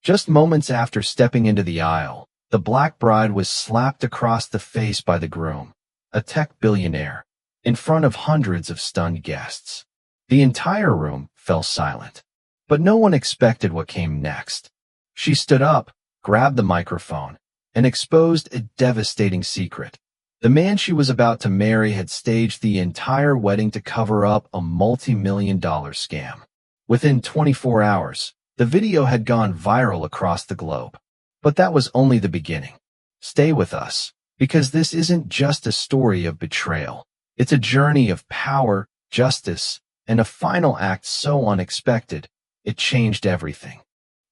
Just moments after stepping into the aisle, the black bride was slapped across the face by the groom, a tech billionaire, in front of hundreds of stunned guests. The entire room fell silent. But no one expected what came next. She stood up, grabbed the microphone, and exposed a devastating secret. The man she was about to marry had staged the entire wedding to cover up a multi-million-dollar scam. Within 24 hours, the video had gone viral across the globe. But that was only the beginning. Stay with us, because this isn't just a story of betrayal. It's a journey of power, justice, and a final act so unexpected, it changed everything.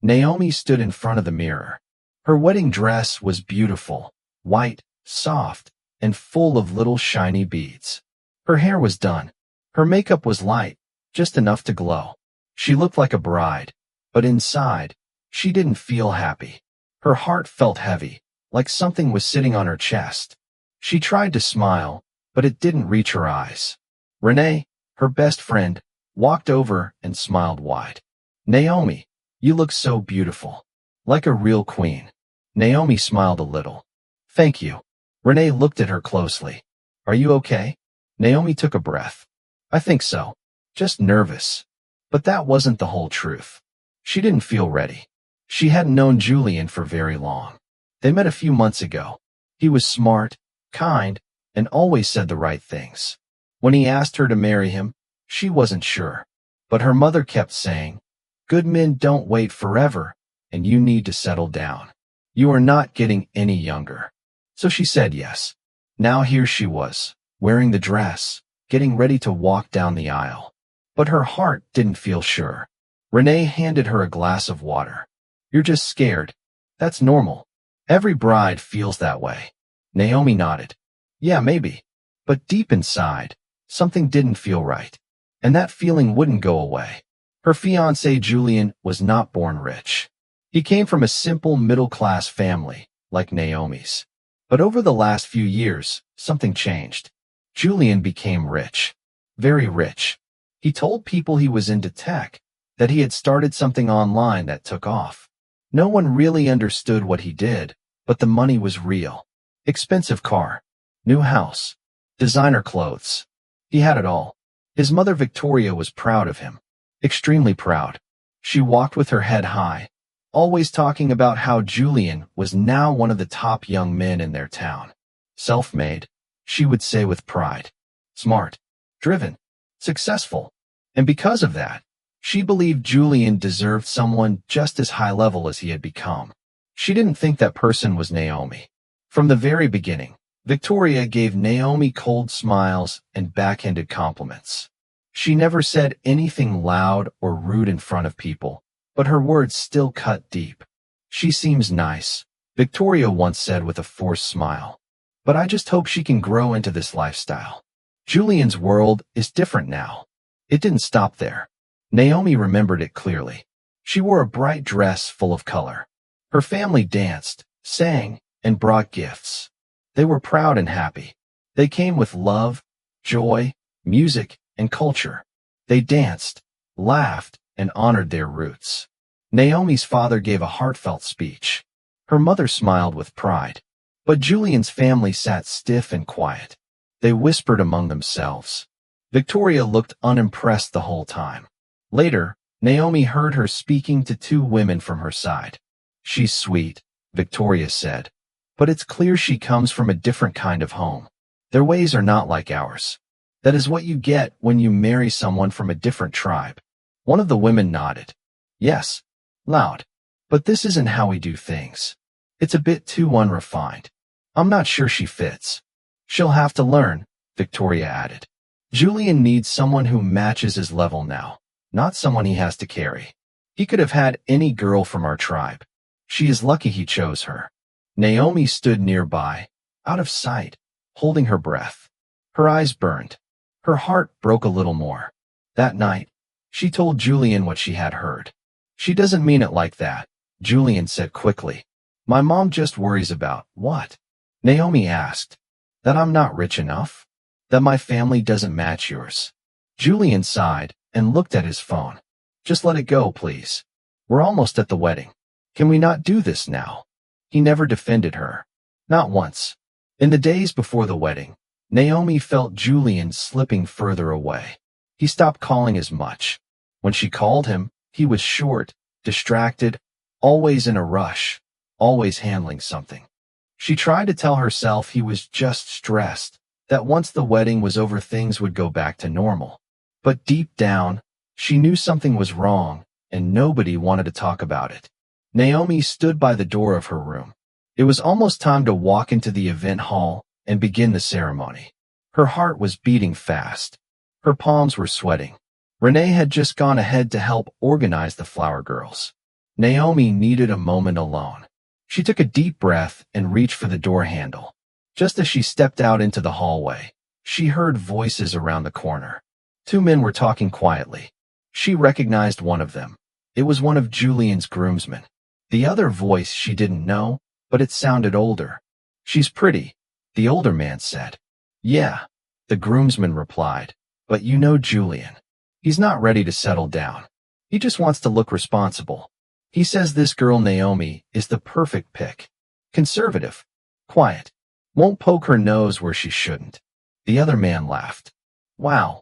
Naomi stood in front of the mirror. Her wedding dress was beautiful, white, soft, and full of little shiny beads. Her hair was done. Her makeup was light, just enough to glow. She looked like a bride, but inside, she didn't feel happy. Her heart felt heavy, like something was sitting on her chest. She tried to smile, but it didn't reach her eyes. Renee, her best friend, walked over and smiled wide. Naomi, you look so beautiful. Like a real queen. Naomi smiled a little. Thank you. Renee looked at her closely. Are you okay? Naomi took a breath. I think so. Just nervous. But that wasn't the whole truth. She didn't feel ready. She hadn't known Julian for very long. They met a few months ago. He was smart, kind, and always said the right things. When he asked her to marry him, she wasn't sure. But her mother kept saying, good men don't wait forever, and you need to settle down. You are not getting any younger. So she said yes. Now here she was, wearing the dress, getting ready to walk down the aisle. But her heart didn't feel sure. Renee handed her a glass of water. You're just scared. That's normal. Every bride feels that way. Naomi nodded. Yeah, maybe. But deep inside, something didn't feel right. And that feeling wouldn't go away. Her fiancé Julian was not born rich. He came from a simple middle-class family, like Naomi's. But over the last few years, something changed. Julian became rich. Very rich. He told people he was into tech, that he had started something online that took off. No one really understood what he did, but the money was real. Expensive car, new house, designer clothes. He had it all. His mother Victoria was proud of him. Extremely proud. She walked with her head high, always talking about how Julian was now one of the top young men in their town. Self-made, she would say with pride. Smart, driven, successful. And because of that, she believed Julian deserved someone just as high level as he had become. She didn't think that person was Naomi. From the very beginning, Victoria gave Naomi cold smiles and backhanded compliments. She never said anything loud or rude in front of people, but her words still cut deep. She seems nice, Victoria once said with a forced smile. But I just hope she can grow into this lifestyle. Julian's world is different now. It didn't stop there. Naomi remembered it clearly. She wore a bright dress full of color. Her family danced, sang, and brought gifts. They were proud and happy. They came with love, joy, music, and culture. They danced, laughed, and honored their roots. Naomi's father gave a heartfelt speech. Her mother smiled with pride. But Julian's family sat stiff and quiet. They whispered among themselves. Victoria looked unimpressed the whole time. Later, Naomi heard her speaking to two women from her side. She's sweet, Victoria said. But it's clear she comes from a different kind of home. Their ways are not like ours. That is what you get when you marry someone from a different tribe. One of the women nodded. Yes, loud. But this isn't how we do things. It's a bit too unrefined. I'm not sure she fits. She'll have to learn, Victoria added. Julian needs someone who matches his level now, not someone he has to carry. He could have had any girl from our tribe. She is lucky he chose her. Naomi stood nearby, out of sight, holding her breath. Her eyes burned. Her heart broke a little more. That night, she told Julian what she had heard. She doesn't mean it like that, Julian said quickly. My mom just worries about, what? Naomi asked. That I'm not rich enough? That my family doesn't match yours? Julian sighed and looked at his phone. Just let it go, please. We're almost at the wedding. Can we not do this now? He never defended her. Not once. In the days before the wedding, Naomi felt Julian slipping further away. He stopped calling as much. When she called him, he was short, distracted, always in a rush, always handling something. She tried to tell herself he was just stressed, that once the wedding was over things would go back to normal. But deep down, she knew something was wrong, and nobody wanted to talk about it. Naomi stood by the door of her room. It was almost time to walk into the event hall and begin the ceremony. Her heart was beating fast. Her palms were sweating. Renee had just gone ahead to help organize the flower girls. Naomi needed a moment alone. She took a deep breath and reached for the door handle. Just as she stepped out into the hallway, she heard voices around the corner. Two men were talking quietly. She recognized one of them. It was one of Julian's groomsmen. The other voice she didn't know, but it sounded older. "She's pretty," the older man said. "Yeah," the groomsman replied, "but you know Julian. He's not ready to settle down. He just wants to look responsible. He says this girl Naomi is the perfect pick. Conservative, quiet, won't poke her nose where she shouldn't." The other man laughed. "Wow.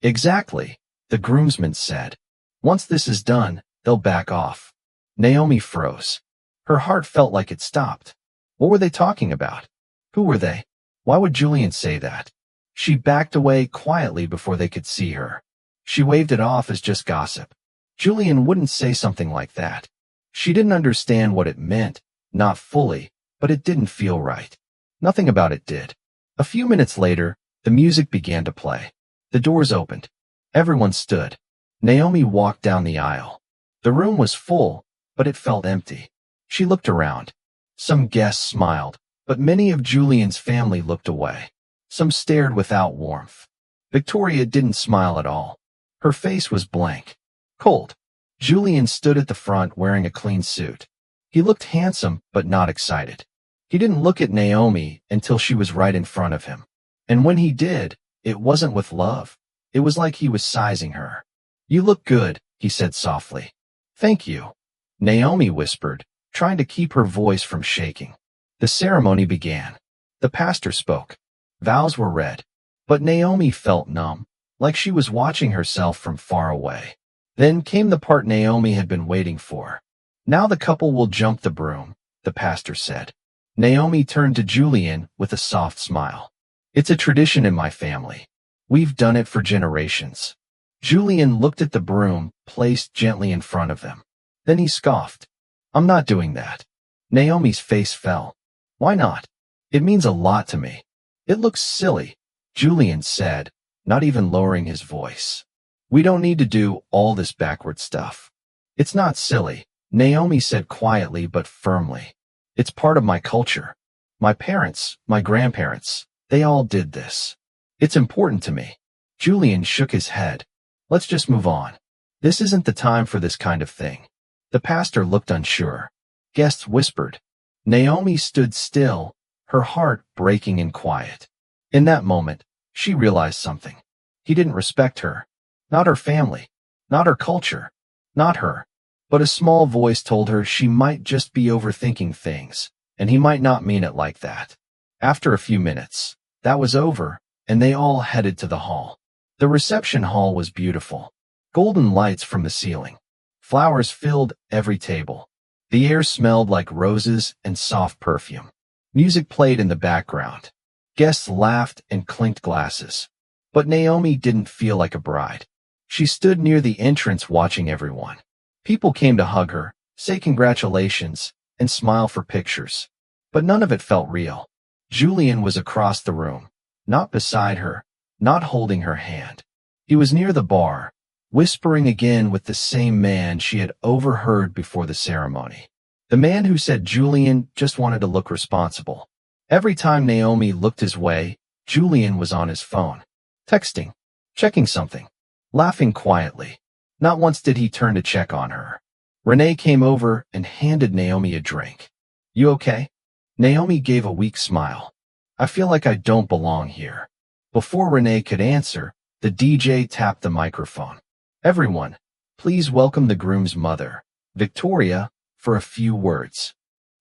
Exactly," the groomsman said. "Once this is done, they'll back off." Naomi froze. Her heart felt like it stopped. What were they talking about? Who were they? Why would Julian say that? She backed away quietly before they could see her. She waved it off as just gossip. Julian wouldn't say something like that. She didn't understand what it meant, not fully, but it didn't feel right. Nothing about it did. A few minutes later, the music began to play. The doors opened. Everyone stood. Naomi walked down the aisle. The room was full, but it felt empty. She looked around. Some guests smiled, but many of Julian's family looked away. Some stared without warmth. Victoria didn't smile at all. Her face was blank. Cold. Julian stood at the front wearing a clean suit. He looked handsome, but not excited. He didn't look at Naomi until she was right in front of him. And when he did, it wasn't with love. It was like he was sizing her. "You look good," he said softly. "Thank you," Naomi whispered, trying to keep her voice from shaking. The ceremony began. The pastor spoke. Vows were read. But Naomi felt numb, like she was watching herself from far away. Then came the part Naomi had been waiting for. "Now the couple will jump the broom," the pastor said. Naomi turned to Julian with a soft smile. "It's a tradition in my family. We've done it for generations." Julian looked at the broom placed gently in front of them. Then he scoffed. "I'm not doing that." Naomi's face fell. "Why not? It means a lot to me." "It looks silly," Julian said, not even lowering his voice. "We don't need to do all this backward stuff." "It's not silly," Naomi said quietly but firmly. "It's part of my culture. My parents, my grandparents, they all did this. It's important to me." Julian shook his head. "Let's just move on. This isn't the time for this kind of thing." The pastor looked unsure. Guests whispered. Naomi stood still, her heart breaking in quiet. In that moment, she realized something. He didn't respect her. Not her family. Not her culture. Not her. But a small voice told her she might just be overthinking things, and he might not mean it like that. After a few minutes, that was over, and they all headed to the hall. The reception hall was beautiful. Golden lights from the ceiling. Flowers filled every table. The air smelled like roses and soft perfume. Music played in the background. Guests laughed and clinked glasses. But Naomi didn't feel like a bride. She stood near the entrance watching everyone. People came to hug her, say congratulations, and smile for pictures. But none of it felt real. Julian was across the room, not beside her, not holding her hand. He was near the bar, whispering again with the same man she had overheard before the ceremony. The man who said Julian just wanted to look responsible. Every time Naomi looked his way, Julian was on his phone, texting, checking something, laughing quietly. Not once did he turn to check on her. Renee came over and handed Naomi a drink. "You okay?" Naomi gave a weak smile. "I feel like I don't belong here." Before Renee could answer, the DJ tapped the microphone. "Everyone, please welcome the groom's mother, Victoria, for a few words.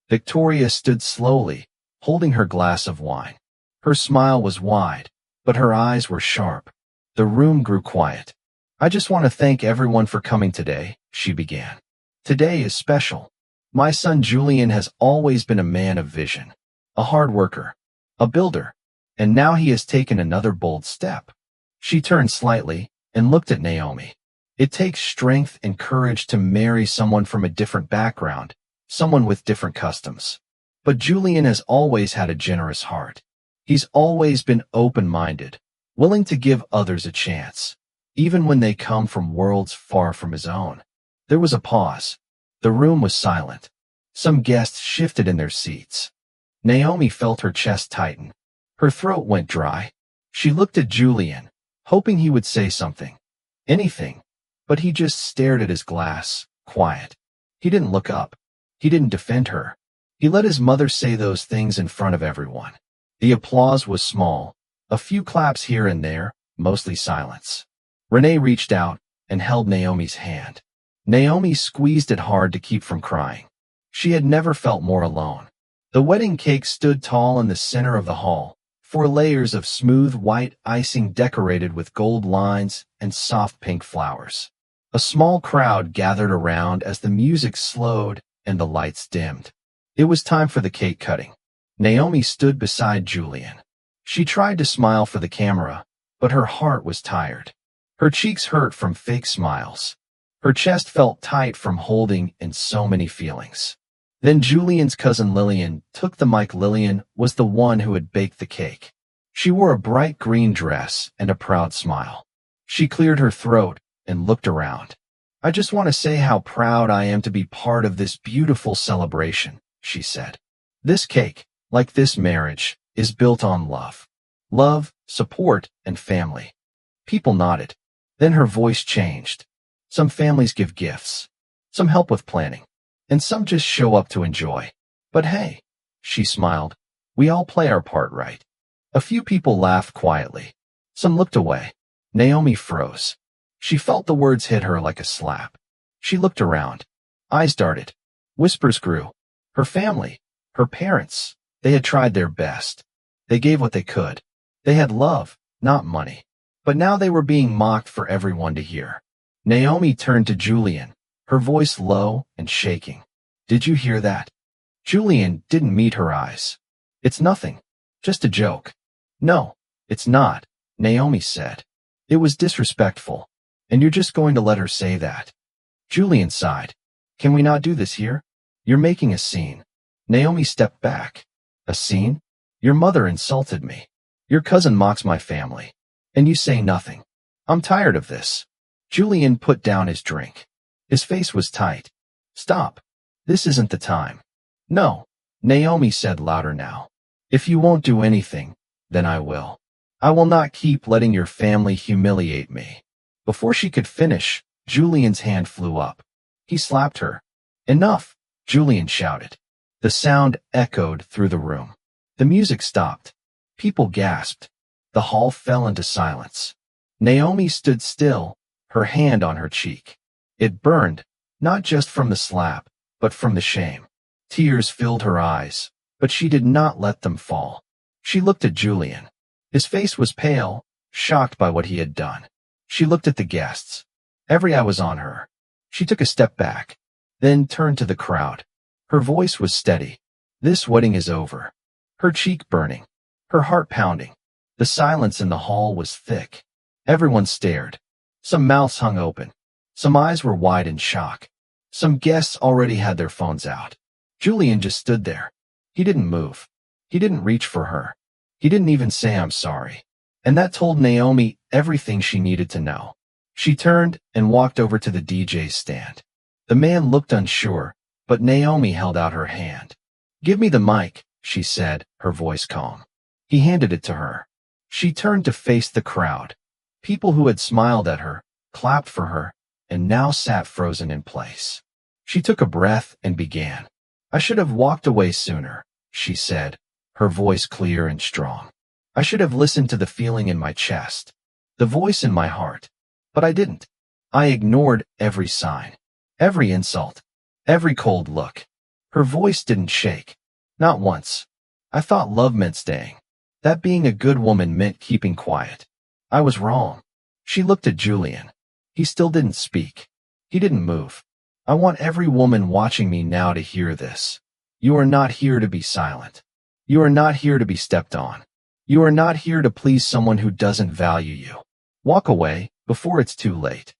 Victoria stood slowly, holding her glass of wine. Her smile was wide, but her eyes were sharp. The room grew quiet. "I just want to thank everyone for coming today," she began. "Today is special. My son Julian has always been a man of vision, a hard worker, a builder, and now he has taken another bold step." She turned slightly and looked at Naomi. "It takes strength and courage to marry someone from a different background, someone with different customs. But Julian has always had a generous heart. He's always been open-minded, willing to give others a chance, even when they come from worlds far from his own." There was a pause. The room was silent. Some guests shifted in their seats. Naomi felt her chest tighten. Her throat went dry. She looked at Julian, hoping he would say something. Anything. But he just stared at his glass, quiet. He didn't look up. He didn't defend her. He let his mother say those things in front of everyone. The applause was small, a few claps here and there, mostly silence. Renee reached out and held Naomi's hand. Naomi squeezed it hard to keep from crying. She had never felt more alone. The wedding cake stood tall in the center of the hall, 4 layers of smooth white icing decorated with gold lines and soft pink flowers. A small crowd gathered around as the music slowed and the lights dimmed. It was time for the cake cutting. Naomi stood beside Julian. She tried to smile for the camera, but her heart was tired. Her cheeks hurt from fake smiles. Her chest felt tight from holding in so many feelings. Then Julian's cousin Lillian took the mic. Lillian was the one who had baked the cake. She wore a bright green dress and a proud smile. She cleared her throat and looked around. "I just want to say how proud I am to be part of this beautiful celebration," she said. "This cake, like this marriage, is built on love. Love, support, and family." People nodded. Then her voice changed. "Some families give gifts, some help with planning, and some just show up to enjoy. But hey," she smiled, "we all play our part, right?" A few people laughed quietly. Some looked away. Naomi froze. She felt the words hit her like a slap. She looked around. Eyes darted. Whispers grew. Her family, her parents, they had tried their best. They gave what they could. They had love, not money. But now they were being mocked for everyone to hear. Naomi turned to Julian, her voice low and shaking. "Did you hear that?" Julian didn't meet her eyes. "It's nothing. Just a joke." "No, it's not," Naomi said. "It was disrespectful. And you're just going to let her say that?" Julian sighed. "Can we not do this here? You're making a scene." Naomi stepped back. "A scene? Your mother insulted me. Your cousin mocks my family. And you say nothing. I'm tired of this." Julian put down his drink. His face was tight. "Stop. This isn't the time." "No," Naomi said louder now. "If you won't do anything, then I will. I will not keep letting your family humiliate me." Before she could finish, Julian's hand flew up. He slapped her. "Enough," Julian shouted. The sound echoed through the room. The music stopped. People gasped. The hall fell into silence. Naomi stood still, her hand on her cheek. It burned, not just from the slap, but from the shame. Tears filled her eyes, but she did not let them fall. She looked at Julian. His face was pale, shocked by what he had done. She looked at the guests. Every eye was on her. She took a step back, then turned to the crowd. Her voice was steady. "This wedding is over." Her cheek burning, her heart pounding. The silence in the hall was thick. Everyone stared. Some mouths hung open. Some eyes were wide in shock. Some guests already had their phones out. Julian just stood there. He didn't move. He didn't reach for her. He didn't even say "I'm sorry." And that told Naomi everything she needed to know. She turned and walked over to the DJ's stand. The man looked unsure, but Naomi held out her hand. "Give me the mic," she said, her voice calm. He handed it to her. She turned to face the crowd. People who had smiled at her, clapped for her, and now sat frozen in place. She took a breath and began. "I should have walked away sooner," she said, her voice clear and strong. "I should have listened to the feeling in my chest, the voice in my heart. But I didn't. I ignored every sign, every insult, Every cold look. Her voice didn't shake. Not once. I thought love meant staying. That being a good woman meant keeping quiet. I was wrong. She looked at Julian. He still didn't speak. He didn't move. I want every woman watching me now to hear this. You are not here to be silent. You are not here to be stepped on. You are not here to please someone who doesn't value you. Walk away before it's too late.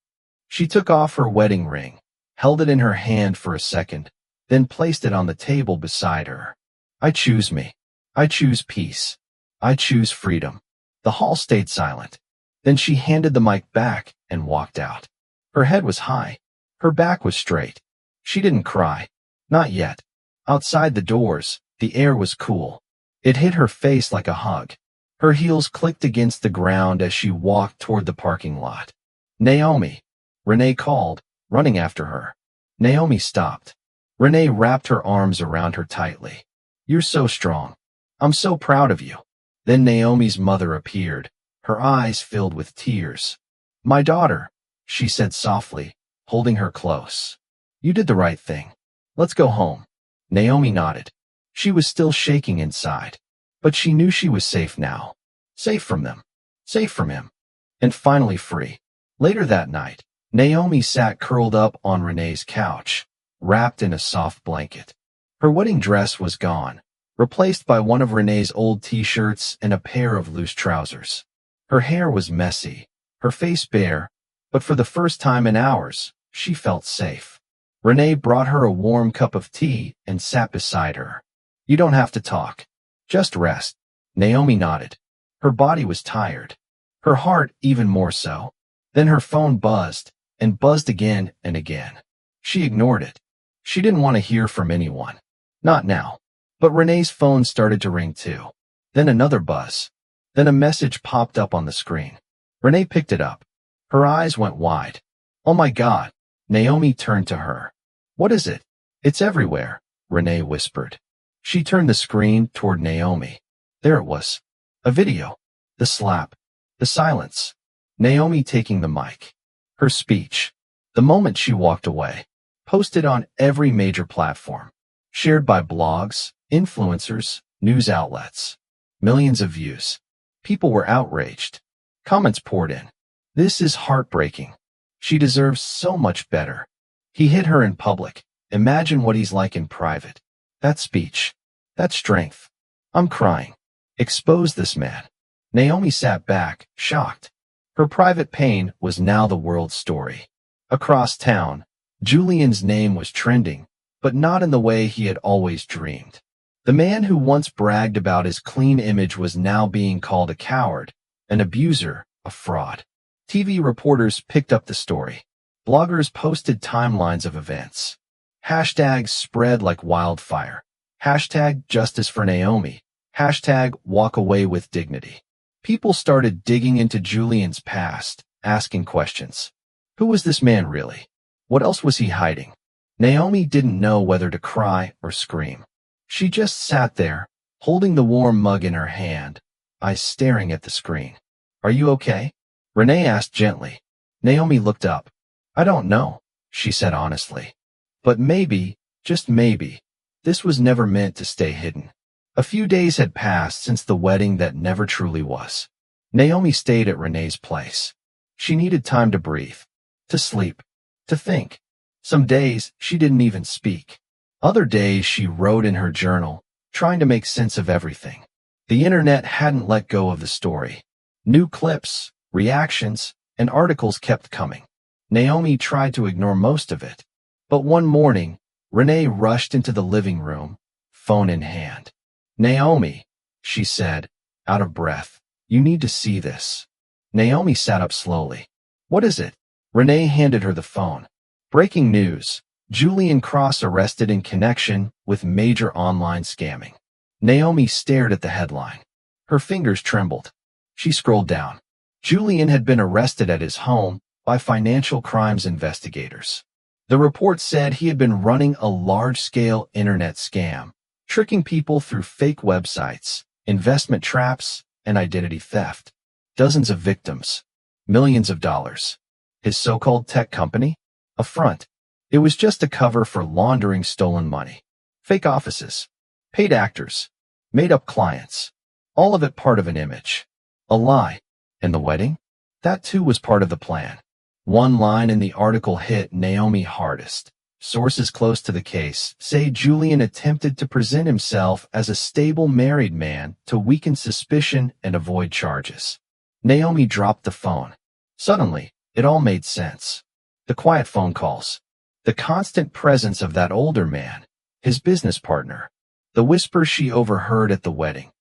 She took off her wedding ring, held it in her hand for a second, then placed it on the table beside her. I choose me. I choose peace. I choose freedom. The hall stayed silent. Then she handed the mic back and walked out. Her head was high. Her back was straight. She didn't cry. Not yet. Outside the doors, the air was cool. It hit her face like a hug. Her heels clicked against the ground as she walked toward the parking lot. Naomi. Renee called, running after her. Naomi stopped. Renee wrapped her arms around her tightly. You're so strong. I'm so proud of you. Then Naomi's mother appeared, her eyes filled with tears. My daughter, she said softly, holding her close. You did the right thing. Let's go home. Naomi nodded. She was still shaking inside, but she knew she was safe now. Safe from them. Safe from him. And finally free. Later that night, Naomi sat curled up on Renee's couch, wrapped in a soft blanket. Her wedding dress was gone, replaced by one of Renee's old t-shirts and a pair of loose trousers. Her hair was messy, her face bare, but for the first time in hours, she felt safe. Renee brought her a warm cup of tea and sat beside her. You don't have to talk. Just rest. Naomi nodded. Her body was tired. Her heart even more so. Then her phone buzzed, and buzzed again and again. She ignored it. She didn't want to hear from anyone. Not now. But Renee's phone started to ring too. Then another buzz. Then a message popped up on the screen. Renee picked it up. Her eyes went wide. Oh my God. Naomi turned to her. What is it? It's everywhere, Renee whispered. She turned the screen toward Naomi. There it was. A video. The slap. The silence. Naomi taking the mic. Her speech. The moment she walked away. Posted on every major platform. Shared by blogs, influencers, news outlets. Millions of views. People were outraged. Comments poured in. This is heartbreaking. She deserves so much better. He hit her in public. Imagine what he's like in private. That speech. That strength. I'm crying. Expose this man. Naomi sat back, shocked. Her private pain was now the world's story. Across town, Julian's name was trending, but not in the way he had always dreamed. The man who once bragged about his clean image was now being called a coward, an abuser, a fraud. TV reporters picked up the story. Bloggers posted timelines of events. Hashtags spread like wildfire. Hashtag justice for Naomi. Hashtag walk away with dignity. People started digging into Julian's past, asking questions. Who was this man really? What else was he hiding? Naomi didn't know whether to cry or scream. She just sat there, holding the warm mug in her hand, eyes staring at the screen. Are you okay? Renee asked gently. Naomi looked up. I don't know, she said honestly. But maybe, just maybe, this was never meant to stay hidden. A few days had passed since the wedding that never truly was. Naomi stayed at Renee's place. She needed time to breathe, to sleep, to think. Some days she didn't even speak. Other days she wrote in her journal, trying to make sense of everything. The internet hadn't let go of the story. New clips, reactions, and articles kept coming. Naomi tried to ignore most of it. But one morning, Renee rushed into the living room, phone in hand. Naomi, she said, out of breath, you need to see this. Naomi sat up slowly. What is it? Renee handed her the phone. Breaking news. Julian Cross arrested in connection with major online scamming. Naomi stared at the headline. Her fingers trembled. She scrolled down. Julian had been arrested at his home by financial crimes investigators. The report said he had been running a large-scale internet scam, tricking people through fake websites, investment traps, and identity theft. Dozens of victims. Millions of dollars. His so-called tech company? A front. It was just a cover for laundering stolen money. Fake offices, paid actors, made-up clients. All of it part of an image. A lie. And the wedding? That too was part of the plan. One line in the article hit Naomi hardest. Sources close to the case say Julian attempted to present himself as a stable married man to weaken suspicion and avoid charges. Naomi dropped the phone. Suddenly, it all made sense. The quiet phone calls. The constant presence of that older man, his business partner. The whispers she overheard at the wedding.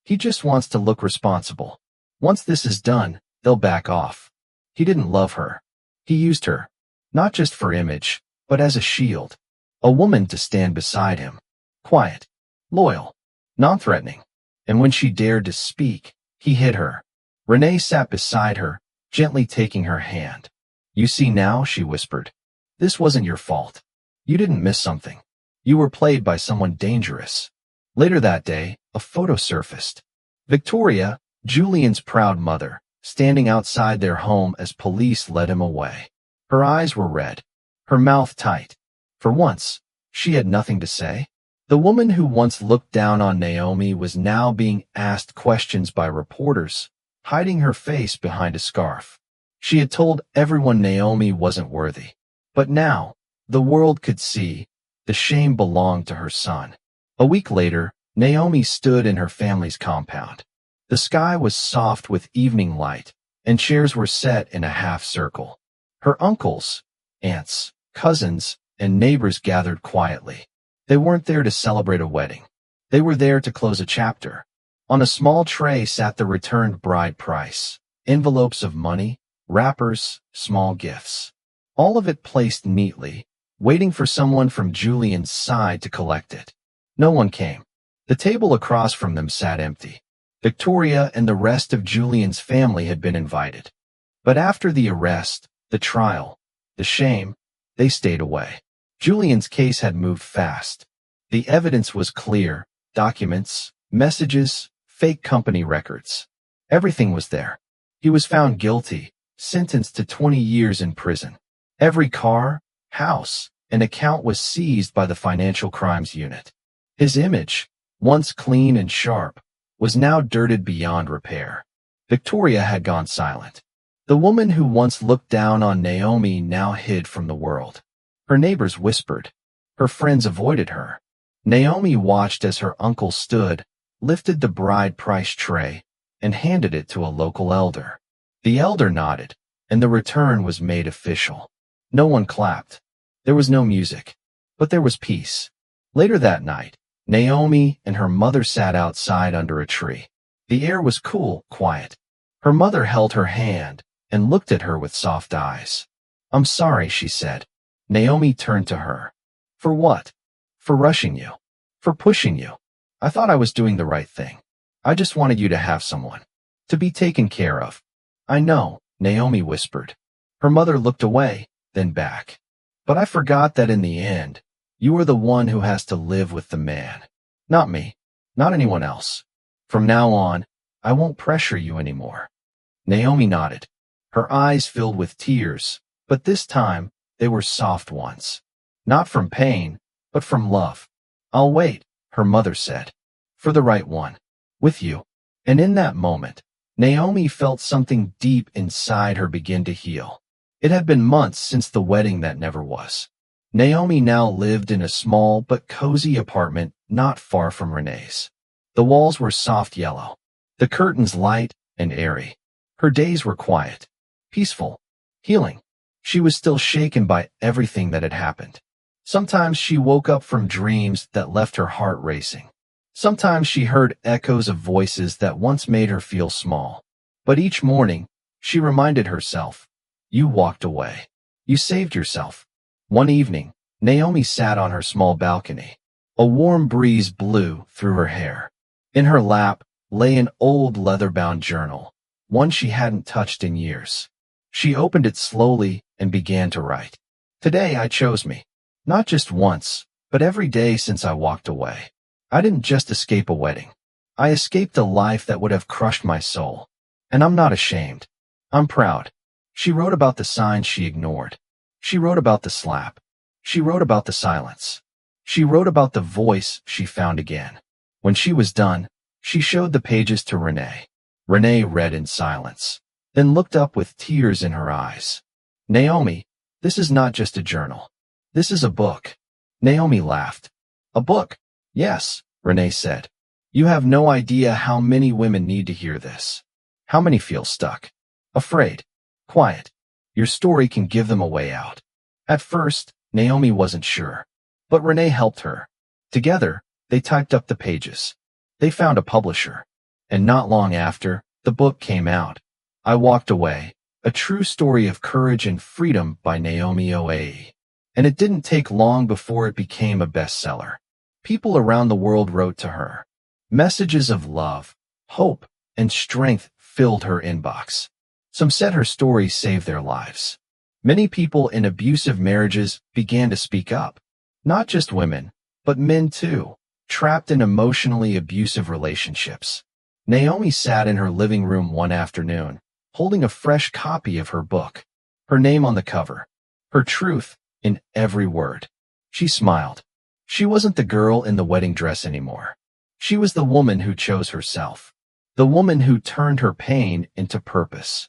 He just wants to look responsible. Once this is done, they'll back off. He didn't love her. He used her. Not just for image, but as a shield. A woman to stand beside him. Quiet. Loyal. Non-threatening. And when she dared to speak, he hid her. Renee sat beside her, gently taking her hand. You see now, she whispered. This wasn't your fault. You didn't miss something. You were played by someone dangerous. Later that day, a photo surfaced. Victoria, Julian's proud mother, standing outside their home as police led him away. Her eyes were red, her mouth tight. For once, she had nothing to say. The woman who once looked down on Naomi was now being asked questions by reporters, hiding her face behind a scarf. She had told everyone Naomi wasn't worthy. But now, the world could see, the shame belonged to her son. A week later, Naomi stood in her family's compound. The sky was soft with evening light, and chairs were set in a half circle. Her uncles, aunts, cousins, and neighbors gathered quietly. They weren't there to celebrate a wedding. They were there to close a chapter. On a small tray sat the returned bride price, envelopes of money, wrappers, small gifts. All of it placed neatly, waiting for someone from Julian's side to collect it. No one came. The table across from them sat empty. Victoria and the rest of Julian's family had been invited. But after the arrest, the trial, the shame, they stayed away. Julian's case had moved fast. The evidence was clear: documents, messages, fake company records. Everything was there. He was found guilty, sentenced to 20 years in prison. Every car, house, and account was seized by the Financial Crimes Unit. His image, once clean and sharp, was now dirted beyond repair. Victoria had gone silent. The woman who once looked down on Naomi now hid from the world. Her neighbors whispered. Her friends avoided her. Naomi watched as her uncle stood, lifted the bride price tray, and handed it to a local elder. The elder nodded, and the return was made official. No one clapped. There was no music, but there was peace. Later that night, Naomi and her mother sat outside under a tree. The air was cool, quiet. Her mother held her hand and looked at her with soft eyes. I'm sorry, she said. Naomi turned to her. For what? For rushing you. For pushing you. I thought I was doing the right thing. I just wanted you to have someone. To be taken care of. I know, Naomi whispered. Her mother looked away, then back. But I forgot that in the end, you are the one who has to live with the man. Not me. Not anyone else. From now on, I won't pressure you anymore. Naomi nodded. Her eyes filled with tears, but this time, they were soft ones. Not from pain, but from love. I'll wait, her mother said. For the right one. With you. And in that moment, Naomi felt something deep inside her begin to heal. It had been months since the wedding that never was. Naomi now lived in a small but cozy apartment not far from Renee's. The walls were soft yellow, the curtains light and airy. Her days were quiet, peaceful, healing. She was still shaken by everything that had happened. Sometimes she woke up from dreams that left her heart racing. Sometimes she heard echoes of voices that once made her feel small. But each morning, she reminded herself, you walked away. You saved yourself. One evening, Naomi sat on her small balcony. A warm breeze blew through her hair. In her lap lay an old leather-bound journal, one she hadn't touched in years. She opened it slowly and began to write. Today I chose me. Not just once, but every day since I walked away. I didn't just escape a wedding. I escaped a life that would have crushed my soul. And I'm not ashamed. I'm proud. She wrote about the signs she ignored. She wrote about the slap, She wrote about the silence. She wrote about the voice she found again. When she was done, she showed the pages to Renee. Renee read in silence, then looked up with tears in her eyes. Naomi, this is not just a journal. This is a book. Naomi laughed. A book? Yes, Renee said. You have no idea how many women need to hear this. How many feel stuck, afraid, quiet? Your story can give them a way out. At first, Naomi wasn't sure, but Renee helped her. Together, they typed up the pages. They found a publisher, and not long after, the book came out. I Walked Away, a true story of courage and freedom by Naomi Oae. And it didn't take long before it became a bestseller. People around the world wrote to her. Messages of love, hope, and strength filled her inbox. Some said her story saved their lives. Many people in abusive marriages began to speak up. Not just women, but men too, trapped in emotionally abusive relationships. Naomi sat in her living room one afternoon, holding a fresh copy of her book. Her name on the cover. Her truth in every word. She smiled. She wasn't the girl in the wedding dress anymore. She was the woman who chose herself. The woman who turned her pain into purpose.